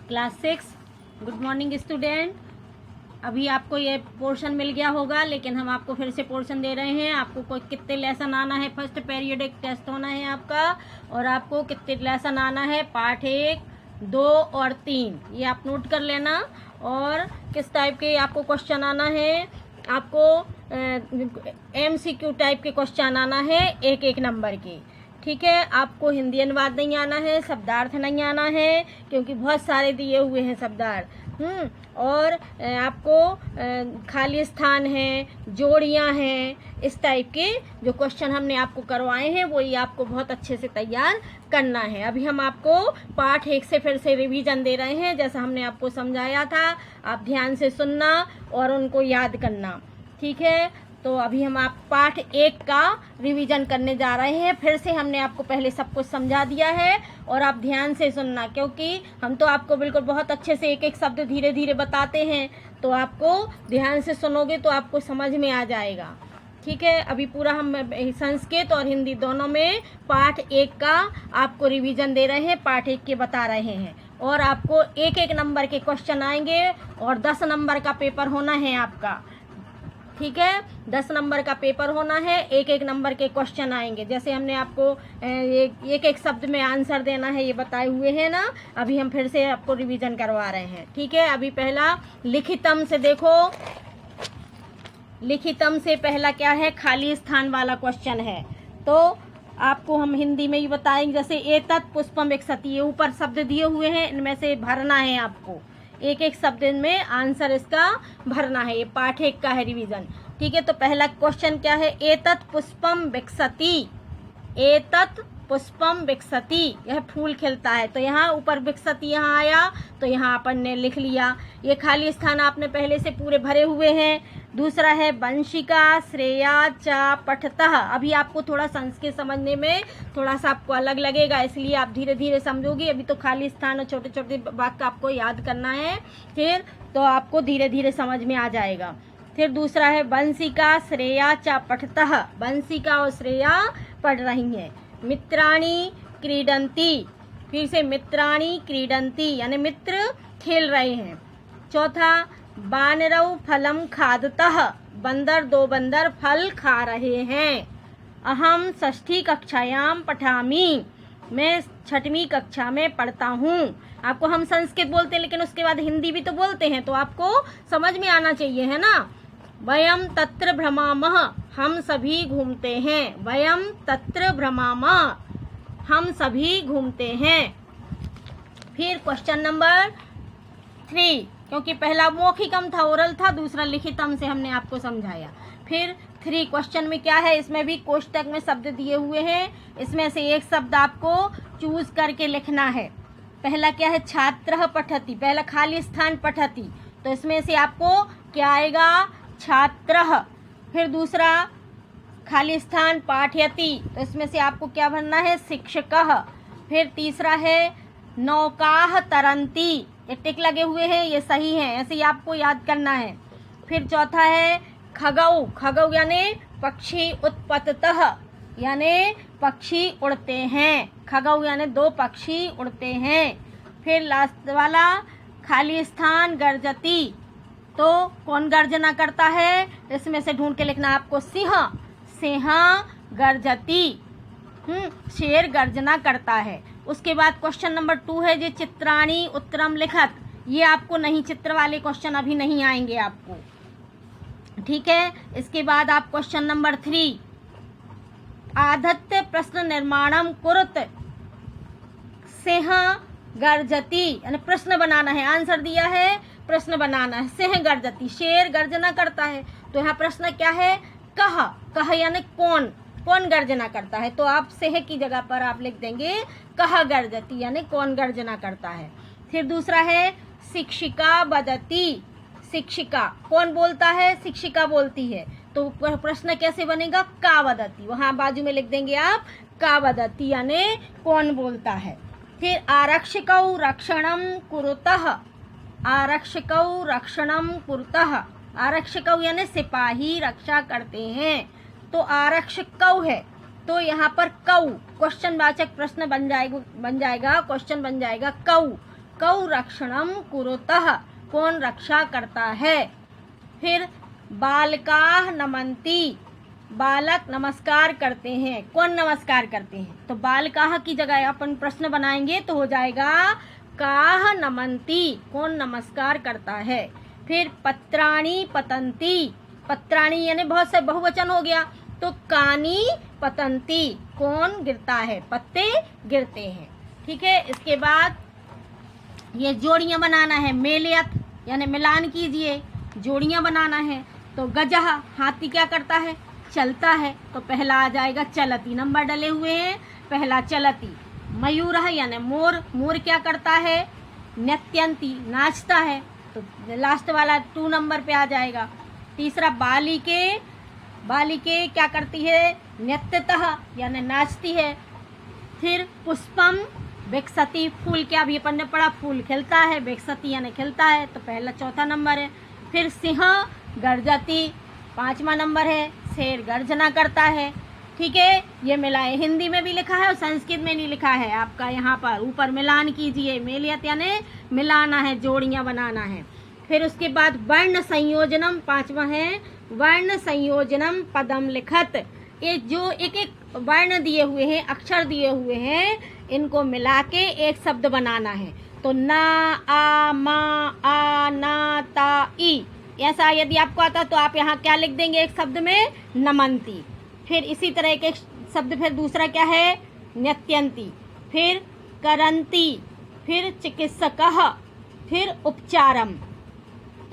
Class 6। Good morning student. अभी आपको ये पोर्शन मिल गया होगा, लेकिन हम आपको फिर से पोर्शन दे रहे हैं। आपको कोई कितने लेसन आना है, फर्स्ट पीरियडिक टेस्ट होना है आपका, और आपको कितने लेसन आना है, पार्ट 1, 2 और 3, ये आप नोट कर लेना। और किस टाइप के आपको क्वेश्चन आना है, आपको MCQ टाइप के क्वेश्चन आना है, एक एक नंबर के। ठीक है, आपको हिंदी अनुवाद नहीं आना है, शब्दार्थ नहीं आना है, क्योंकि बहुत सारे दिए हुए हैं शब्दार्थ। और आपको खाली स्थान है, जोड़ियां हैं, इस टाइप के जो क्वेश्चन हमने आपको करवाए हैं वही आपको बहुत अच्छे से तैयार करना है। अभी हम आपको पार्ट 1 से फिर से रिवीजन दे रहे हैं, जैसा हमने आपको समझाया था। आप ध्यान से सुनना और उनको याद करना। ठीक है, तो अभी हम आप पार्ट 1 का रिवीजन करने जा रहे हैं। फिर से हमने आपको पहले सब कुछ समझा दिया है, और आप ध्यान से सुनना, क्योंकि हम तो आपको बिल्कुल बहुत अच्छे से एक एक शब्द धीरे धीरे बताते हैं, तो आपको ध्यान से सुनोगे तो आपको समझ में आ जाएगा। ठीक है, अभी पूरा हम संस्कृत और हिंदी दोनों में पार्ट 1 का आपको रिवीजन दे रहे हैं, पार्ट 1 के बता रहे हैं। और आपको एक एक नंबर के क्वेश्चन आएंगे, और 10 नंबर का पेपर होना है आपका। ठीक है, 10 नंबर का पेपर होना है, एक एक नंबर के क्वेश्चन आएंगे। जैसे हमने आपको एक एक शब्द में आंसर देना है, ये बताए हुए हैं ना। अभी हम फिर से आपको रिवीजन करवा रहे हैं। ठीक है, अभी पहला लिखितम से देखो। लिखितम से पहला क्या है, खाली स्थान वाला क्वेश्चन है। तो आपको हम हिंदी में ही बताएंगे। जैसे एतत् पुष्पम विकसति, ये ऊपर शब्द दिए हुए हैं, इनमें से भरना है आपको। एक एक शब्द में आंसर इसका भरना है। ये पाठ 1 का है रिवीजन। ठीक है, तो पहला क्वेश्चन क्या है, एतत् पुष्पम विकसति। एतत् पुष्पम विकसति, यह फूल खिलता है। तो यहाँ ऊपर विकसति यहाँ आया, तो यहाँ अपन ने लिख लिया। ये खाली स्थान आपने पहले से पूरे भरे हुए हैं। दूसरा है वंशिका श्रेया च पठतः। अभी आपको थोड़ा संस्कृत समझने में थोड़ा सा आपको अलग लगेगा, इसलिए आप धीरे धीरे समझोगे। अभी तो खाली स्थान और छोटे छोटे वाक्य आपको याद करना है, फिर तो आपको धीरे धीरे समझ में आ जाएगा। फिर दूसरा है वंशिका श्रेया च पठतः। वंशिका और श्रेया पढ़ रही हैं। मित्राणि क्रीडन्ति, फिर से मित्राणि क्रीडन्ति, यानी मित्र खेल रहे हैं। चौथा बानरौ फलम खादतः। बंदर, 2 बंदर फल खा रहे हैं। अहम षष्ठी कक्षायाम पठामि, मैं 6वीं कक्षा में पढ़ता हूँ। आपको हम संस्कृत बोलते हैं, लेकिन उसके बाद हिंदी भी तो बोलते हैं, तो आपको समझ में आना चाहिए, है ना। वयम तत्र भ्रमामः, हम सभी घूमते हैं। वयम तत्र भ्रमामः, हम सभी घूमते हैं। फिर क्वेश्चन नंबर 3, क्योंकि पहला मौखिकम था, ओरल था, दूसरा लिखितम से हमने आपको समझाया। फिर 3 क्वेश्चन में क्या है, इसमें भी कोष्टक में शब्द दिए हुए हैं। इसमें से एक शब्द आपको चूज करके लिखना है। पहला क्या है, छात्रः पठति। पहला खाली स्थान पठति, तो इसमें से आपको क्या आएगा, छात्रः। फिर दूसरा खाली स्थान पाठयति, तो इसमें से आपको क्या भरना है, शिक्षकः। फिर तीसरा है नौकाः तरन्ति, ये टिक लगे हुए हैं, ये सही है, ऐसे ही आपको याद करना है। फिर चौथा है खगौ। खगौ यानी पक्षी, उत्पततः यानी पक्षी उड़ते हैं। खगौ यानी 2 पक्षी उड़ते हैं। फिर लास्ट वाला खाली स्थान गर्जति, तो कौन गर्जना करता है, इसमें से ढूंढ के लिखना आपको, सिंह। सिंह गर्जति, शेर गर्जना करता है। उसके बाद क्वेश्चन नंबर 2 है जे चित्राणि उत्तरम लिखत। ये आपको नहीं, चित्र वाले क्वेश्चन अभी नहीं आएंगे आपको। ठीक है, इसके बाद आप क्वेश्चन नंबर 3, आधत्य प्रश्न निर्माणम कुरुत सिंह गर्जति, यानी प्रश्न बनाना है। आंसर दिया है, प्रश्न बनाना है। सिंह गर्जति, शेर गर्जना करता है। तो यहाँ प्रश्न क्या है, कह। कह यानी कौन, कौन गर्जना करता है। तो आप सिंह की जगह पर आप लिख देंगे कह गर्जति, यानी कौन गर्जना करता है। फिर दूसरा है शिक्षिका वदति। शिक्षिका कौन बोलता है, शिक्षिका बोलती है। तो प्रश्न कैसे बनेगा, का वदति, वहां बाजू में लिख देंगे आप का वदति, यानी कौन बोलता है। फिर आरक्षकौ रक्षणम कुरुतः। आरक्षकौ रक्षणम कुरुतः, आरक्षकौ यानी सिपाही रक्षा करते हैं। तो आरक्षक कौ है, तो यहाँ पर कौ क्वेश्चन वाचक प्रश्न बन जाएगा, क्वेश्चन बन जाएगा कौ। कौ रक्षणम कुरुतः, कौन रक्षा करता है। फिर बालकाः नमन्ति, बालक नमस्कार करते हैं, कौन नमस्कार करते हैं। तो बालकाः की जगह अपन प्रश्न बनाएंगे तो हो जाएगा काः नमन्ति, कौन नमस्कार करता है। फिर पत्राणि पतन्ति, पत्राणि यानी बहुत से बहुवचन हो गया, तो कानि पतन्ति, कौन गिरता है, पत्ते गिरते हैं। ठीक है, इसके बाद ये जोड़ियां बनाना है, मेलयत यानी मिलान कीजिए, जोड़ियां बनाना है। तो गजः हाथी क्या करता है, चलता है, तो पहला आ जाएगा चलती, नंबर डले हुए हैं, पहला चलती। मयूरः यानी मोर, मोर क्या करता है, नृत्यन्ति नाचता है, तो लास्ट वाला 2 नंबर पे आ जाएगा। तीसरा बालिके, बालिके क्या करती है, नृत्यतः यानी नाचती है। फिर पुष्पम विकसति, फूल क्या अभी अपन ने पढ़ा, फूल खिलता है, विकसति यानी खिलता है, तो पहला 4था नंबर है। फिर सिंह गर्जति, 5वां नंबर है, शेर गर्जना करता है। ठीक है, ये मिला है, हिंदी में भी लिखा है और संस्कृत में नहीं लिखा है आपका, यहाँ पर ऊपर मिलान कीजिए, मेलियत यानी मिलाना है, जोड़ियां बनाना है। फिर उसके बाद वर्ण संयोजनम, 5वां है वर्ण संयोजनम पदम लिखत, ये जो एक एक वर्ण दिए हुए हैं, अक्षर दिए हुए हैं, इनको मिला के एक शब्द बनाना है। तो ना, आ, मा, आ, ना, ता, ई, ऐसा यदि आपको आता तो आप यहाँ क्या लिख देंगे एक शब्द में, नमन्ति। फिर इसी तरह एक शब्द, फिर दूसरा क्या है, नृत्यन्ति, फिर करन्ति, फिर चिकित्सकः, फिर उपचारम।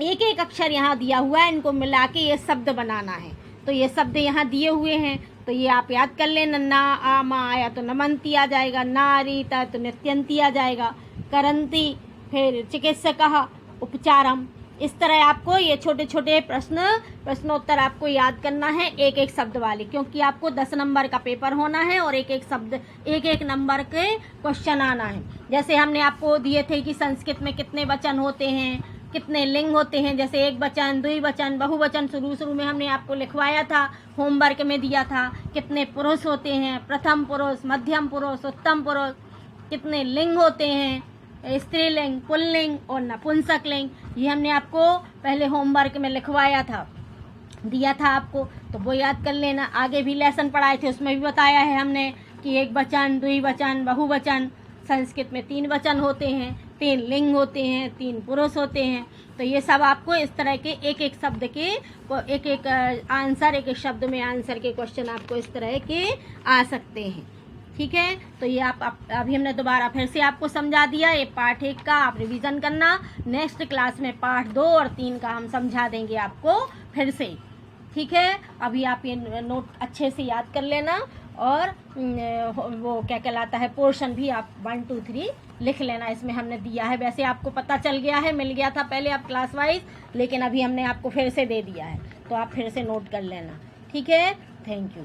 एक एक अक्षर यहाँ दिया हुआ है, इनको मिला के ये शब्द बनाना है। तो ये शब्द यहाँ दिए हुए हैं, तो ये आप याद कर लेना, ना, आ, मा आया तो नमन्ति आ जाएगा, ना, रीता तो नृत्यन्ति आ जाएगा, करन्ति, फिर चिकित्सकः, उपचारम। इस तरह आपको ये छोटे छोटे प्रश्नोत्तर आपको याद करना है, एक एक शब्द वाले, क्योंकि आपको 10 नंबर का पेपर होना है और एक एक शब्द, एक एक नंबर के क्वेश्चन आना है। जैसे हमने आपको दिए थे कि संस्कृत में कितने वचन होते हैं, कितने लिंग होते हैं, जैसे एक वचन, द्विवचन, बहुवचन, शुरू में हमने आपको लिखवाया था, होमवर्क में दिया था। कितने पुरुष होते हैं, प्रथम पुरुष, मध्यम पुरुष, उत्तम पुरुष, कितने लिंग होते हैं, स्त्रीलिंग, पुल्लिंग और नपुंसक लिंग, ये हमने आपको पहले होमवर्क में लिखवाया था, दिया था आपको, तो वो याद कर लेना। आगे भी लेसन पढ़ाए थे, उसमें भी बताया है हमने कि एक वचन, द्विवचन, बहुवचन, संस्कृत में 3 वचन होते हैं, 3 लिंग होते हैं, 3 पुरुष होते हैं। तो ये सब आपको इस तरह के एक एक शब्द के एक एक आंसर, एक एक शब्द में आंसर के क्वेश्चन आपको इस तरह के आ सकते हैं। ठीक है, तो ये आप अभी हमने दोबारा फिर से आपको समझा दिया। ये पार्ट 1 का आप रिवीजन करना, नेक्स्ट क्लास में पार्ट 2 और 3 का हम समझा देंगे आपको फिर से। ठीक है, अभी आप ये नोट अच्छे से याद कर लेना और वो क्या कहलाता है, पोर्शन भी आप 1 2 3 लिख लेना, इसमें हमने दिया है। वैसे आपको पता चल गया है, मिल गया था पहले आप क्लास वाइज, लेकिन अभी हमने आपको फिर से दे दिया है, तो आप फिर से नोट कर लेना। ठीक है, थैंक यू।